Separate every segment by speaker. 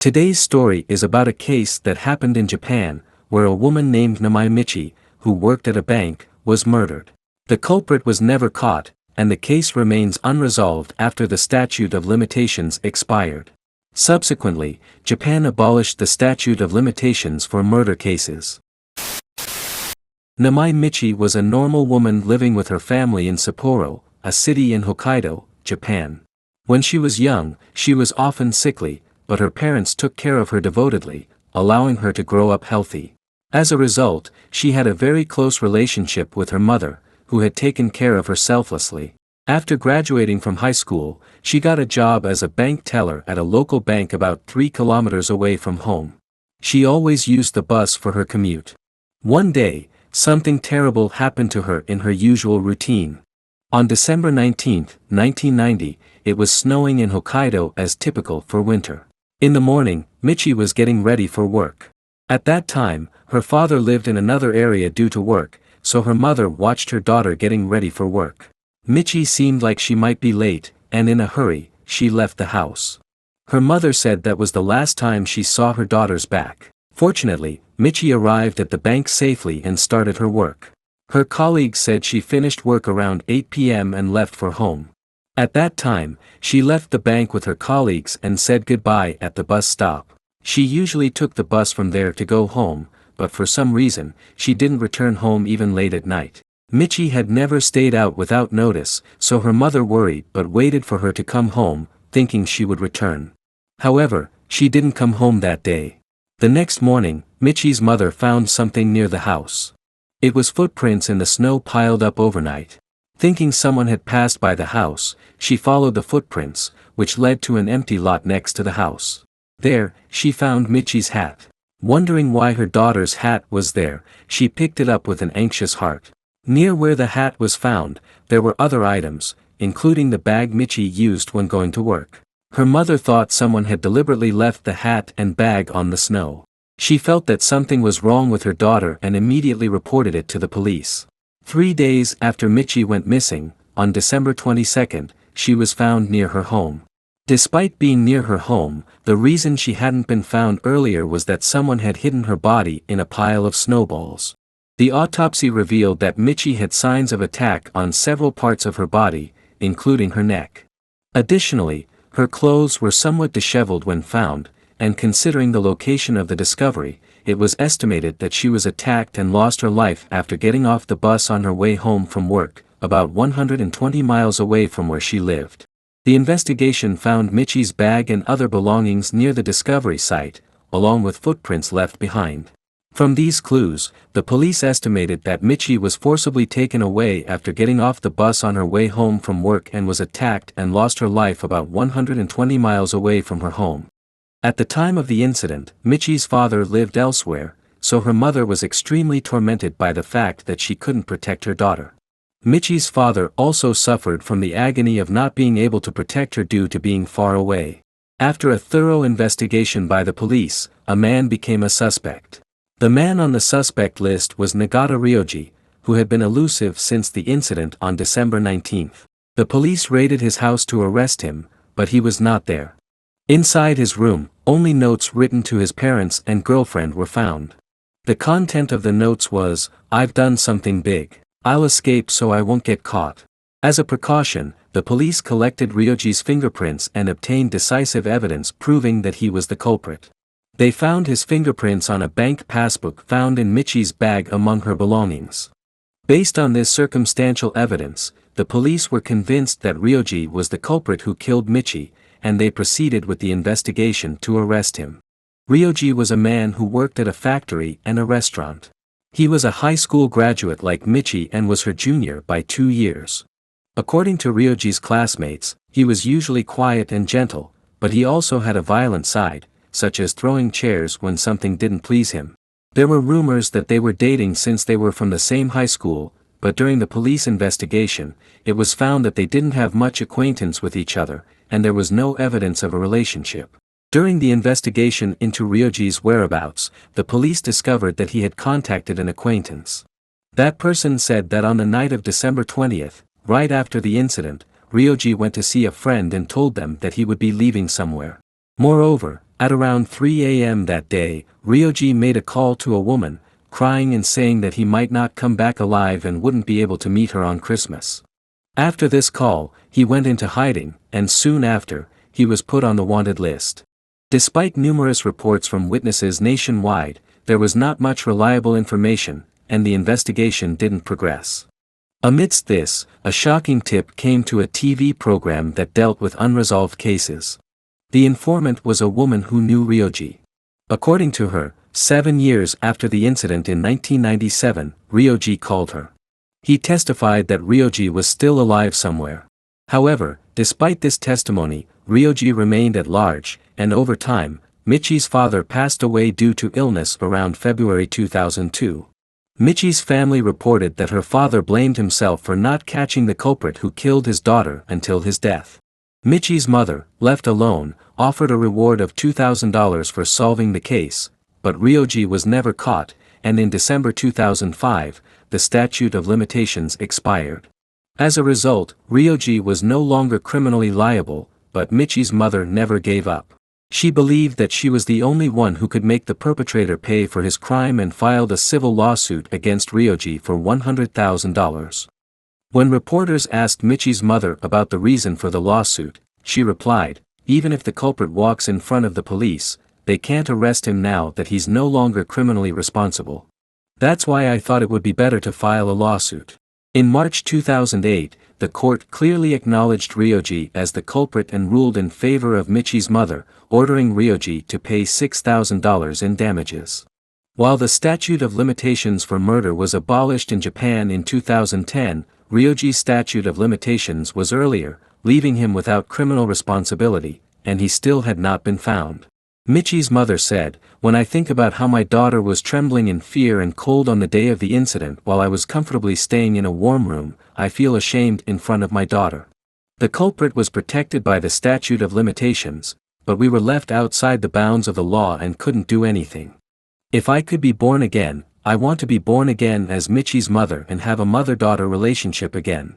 Speaker 1: Today's story is about a case that happened in Japan, where a woman named Namai Michi, who worked at a bank, was murdered. The culprit was never caught, and the case remains unresolved after the statute of limitations expired. Subsequently, Japan abolished the statute of limitations for murder cases. Namai Michi was a normal woman living with her family in Sapporo, a city in Hokkaido, Japan. When she was young, she was often sickly, but her parents took care of her devotedly, allowing her to grow up healthy. As a result, she had a very close relationship with her mother, who had taken care of her selflessly. After graduating from high school, she got a job as a bank teller at a local bank about 3 kilometers away from home. She always used the bus for her commute. One day, something terrible happened to her in her usual routine. On December 19, 1990, it was snowing in Hokkaido as typical for winter. In the morning, Michi was getting ready for work. At that time, her father lived in another area due to work, so her mother watched her daughter getting ready for work. Michi seemed like she might be late, and in a hurry, she left the house. Her mother said that was the last time she saw her daughter's back. Fortunately, Michi arrived at the bank safely and started her work. Her colleagues said she finished work around 8 p.m. and left for home. At that time, she left the bank with her colleagues and said goodbye at the bus stop. She usually took the bus from there to go home, but for some reason, she didn't return home even late at night. Michi had never stayed out without notice, so her mother worried but waited for her to come home, thinking she would return. However, she didn't come home that day. The next morning, Michi's mother found something near the house. It was footprints in the snow piled up overnight. Thinking someone had passed by the house, she followed the footprints, which led to an empty lot next to the house. There, she found Michi's hat. Wondering why her daughter's hat was there, she picked it up with an anxious heart. Near where the hat was found, there were other items, including the bag Michi used when going to work. Her mother thought someone had deliberately left the hat and bag on the snow. She felt that something was wrong with her daughter and immediately reported it to the police. 3 days after Michi went missing, on December 22, she was found near her home. Despite being near her home, the reason she hadn't been found earlier was that someone had hidden her body in a pile of snowballs. The autopsy revealed that Michi had signs of attack on several parts of her body, including her neck. Additionally, her clothes were somewhat disheveled when found, and considering the location of the discovery, it was estimated that she was attacked and lost her life after getting off the bus on her way home from work, about 120 miles away from where she lived. The investigation found Michi's bag and other belongings near the discovery site, along with footprints left behind. From these clues, the police estimated that Michi was forcibly taken away after getting off the bus on her way home from work and was attacked and lost her life about 120 miles away from her home. At the time of the incident, Michi's father lived elsewhere, so her mother was extremely tormented by the fact that she couldn't protect her daughter. Michi's father also suffered from the agony of not being able to protect her due to being far away. After a thorough investigation by the police, a man became a suspect. The man on the suspect list was Nagata Ryoji, who had been elusive since the incident on December 19. The police raided his house to arrest him, but he was not there. Inside his room, only notes written to his parents and girlfriend were found. The content of the notes was, "I've done something big. I'll escape so I won't get caught." As a precaution, the police collected Ryoji's fingerprints and obtained decisive evidence proving that he was the culprit. They found his fingerprints on a bank passbook found in Michi's bag among her belongings. Based on this circumstantial evidence, the police were convinced that Ryoji was the culprit who killed Michi, and they proceeded with the investigation to arrest him. Ryoji was a man who worked at a factory and a restaurant. He was a high school graduate like Michi and was her junior by 2 years. According to Ryoji's classmates, he was usually quiet and gentle, but he also had a violent side, such as throwing chairs when something didn't please him. There were rumors that they were dating since they were from the same high school, but during the police investigation, it was found that they didn't have much acquaintance with each other, and there was no evidence of a relationship. During the investigation into Ryoji's whereabouts, the police discovered that he had contacted an acquaintance. That person said that on the night of December 20th, right after the incident, Ryoji went to see a friend and told them that he would be leaving somewhere. Moreover, At around 3 a.m. that day, Ryoji made a call to a woman, crying and saying that he might not come back alive and wouldn't be able to meet her on Christmas. After this call, he went into hiding, and soon after, he was put on the wanted list. Despite numerous reports from witnesses nationwide, there was not much reliable information, and the investigation didn't progress. Amidst this, a shocking tip came to a TV program that dealt with unresolved cases. The informant was a woman who knew Ryoji. According to her, 7 years after the incident in 1997, Ryoji called her. He testified that Ryoji was still alive somewhere. However, despite this testimony, Ryoji remained at large, and over time, Michi's father passed away due to illness around February 2002. Michi's family reported that her father blamed himself for not catching the culprit who killed his daughter until his death. Michi's mother, left alone, offered a reward of $2,000 for solving the case, but Ryoji was never caught, and in December 2005, the statute of limitations expired. As a result, Ryoji was no longer criminally liable, but Michi's mother never gave up. She believed that she was the only one who could make the perpetrator pay for his crime and filed a civil lawsuit against Ryoji for $100,000. When reporters asked Michi's mother about the reason for the lawsuit, she replied, "Even if the culprit walks in front of the police, they can't arrest him now that he's no longer criminally responsible. That's why I thought it would be better to file a lawsuit." In March 2008, the court clearly acknowledged Ryoji as the culprit and ruled in favor of Michi's mother, ordering Ryoji to pay $6,000 in damages. While the statute of limitations for murder was abolished in Japan in 2010, Ryoji's statute of limitations was earlier, leaving him without criminal responsibility, and he still had not been found. Michi's mother said, "When I think about how my daughter was trembling in fear and cold on the day of the incident while I was comfortably staying in a warm room, I feel ashamed in front of my daughter. The culprit was protected by the statute of limitations, but we were left outside the bounds of the law and couldn't do anything. If I could be born again, I want to be born again as Michi's mother and have a mother-daughter relationship again.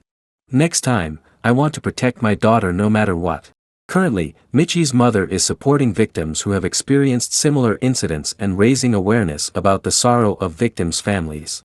Speaker 1: Next time, I want to protect my daughter no matter what." Currently, Michi's mother is supporting victims who have experienced similar incidents and raising awareness about the sorrow of victims' families.